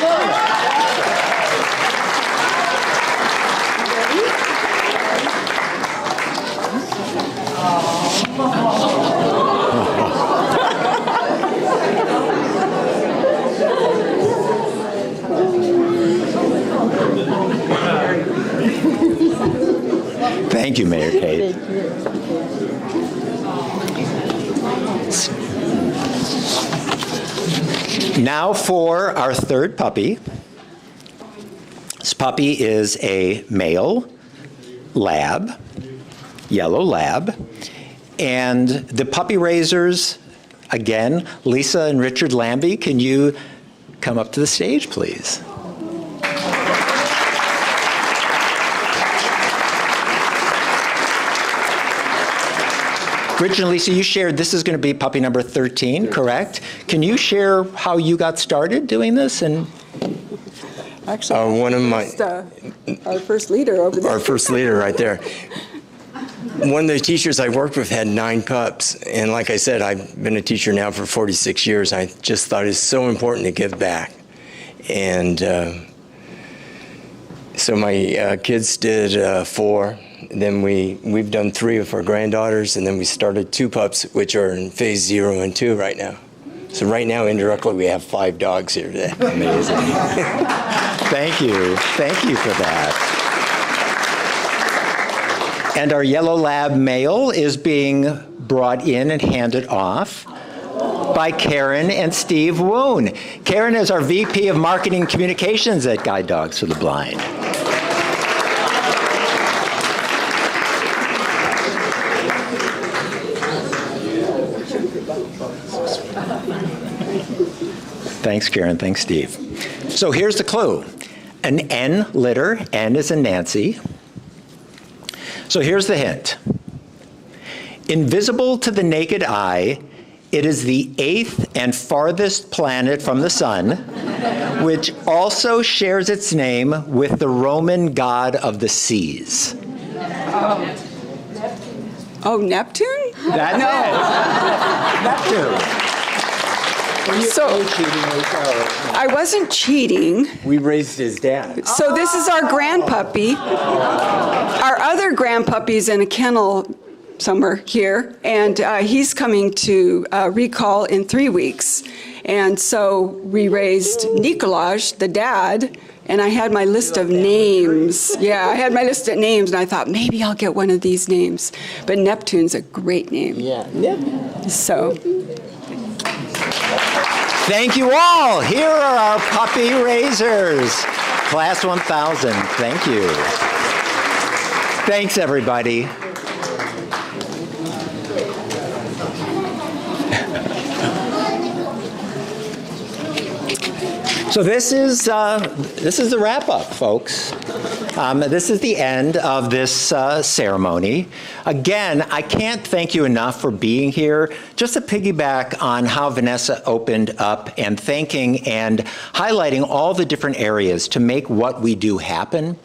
Thank you, Mayor Kate. Now for our third puppy. This puppy is a male lab, yellow lab, and the puppy raisers, again, Lisa and Richard Lambie, can you come up to the stage, please? Richard and Lisa, you shared this is going to be puppy number 13, correct? Can you share how you got started doing this? And
actually,
one of my
our first leader over there.
Our first leader right there. One of the teachers I worked with had 9 pups, and like I said, I've been a teacher now for 46 years. I just thought it's so important to give back, and so my kids did 4. Then we've done 3 of our granddaughters, and then we started 2 pups, which are in phase 0 and 2 right now. So right now, indirectly, we have 5 dogs here today.
Amazing. Thank you. Thank you for that. And our yellow lab male is being brought in and handed off by Karen and Steve Woon. Karen is our VP of Marketing Communications at Guide Dogs for the Blind. Thanks, Karen. Thanks, Steve. So here's the clue. An N litter. N is in Nancy. So here's the hint. Invisible to the naked eye, it is the 8th and farthest planet from the sun, which also shares its name with the Roman god of the seas.
Oh, Neptune?
That's it. Neptune.
So, I wasn't cheating.
We raised his dad.
So this is our grandpuppy. Our other grandpuppy's in a kennel somewhere here, and he's coming to recall in 3 weeks. And so we raised Nikolaj, the dad, and I had my list of names. Yeah, I had my list of names, and I thought maybe I'll get one of these names. But Neptune's a great name.
Yeah.
So.
Thank you all. Here are our puppy raisers. Class 1000. Thank you. Thanks, everybody. So So this is the wrap-up, folks. This is the end of this ceremony. Again, I can't thank you enough for being here. Just to piggyback on how Vanessa opened up and thanking and highlighting all the different areas to make what we do happen.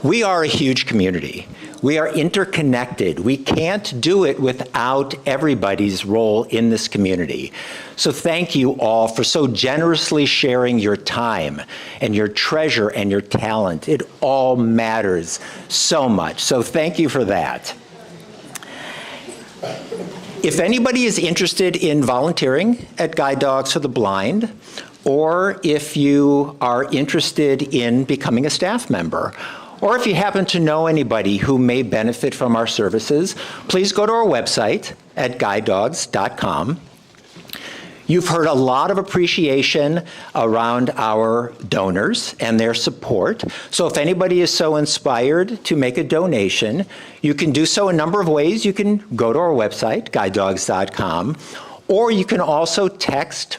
We are a huge community. We are interconnected. We can't do it without everybody's role in this community. So thank you all for so generously sharing your time and your treasure and your talent. It all matters so much. So thank you for that. If anybody is interested in volunteering at Guide Dogs for the Blind, or if you are interested in becoming a staff member, or if you happen to know anybody who may benefit from our services, please go to our website at guidedogs.com. You've heard a lot of appreciation around our donors and their support. So if anybody is so inspired to make a donation, you can do so a number of ways. You can go to our website, guidedogs.com, or you can also text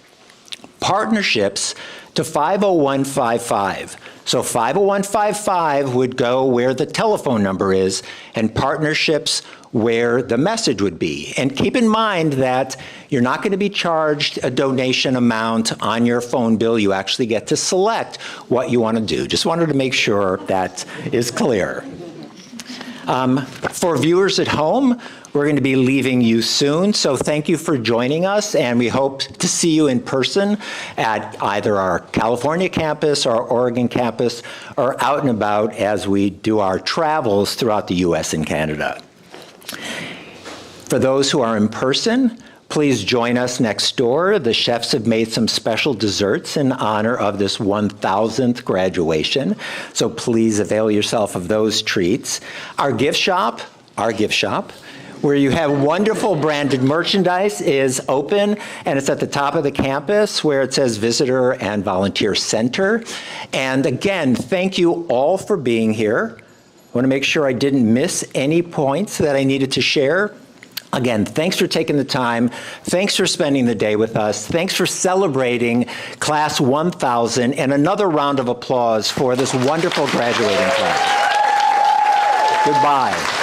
partnerships to 50155. So 50155 would go where the telephone number is, and partnerships where the message would be. And keep in mind that you're not going to be charged a donation amount on your phone bill. You actually get to select what you want to do. Just wanted to make sure that is clear. For viewers at home, we're going to be leaving you soon, so thank you for joining us, and we hope to see you in person at either our California campus or Oregon campus, or out and about as we do our travels throughout the US and Canada. For those who are in person, please join us next door. The chefs have made some special desserts in honor of this 1000th graduation, so please avail yourself of those treats. Our gift shop, where you have wonderful branded merchandise, is open, and it's at the top of the campus where it says Visitor and Volunteer Center. And again, thank you all for being here. I want to make sure I didn't miss any points that I needed to share. Again, thanks for taking the time. Thanks for spending the day with us. Thanks for celebrating Class 1000, and another round of applause for this wonderful graduating class. Goodbye.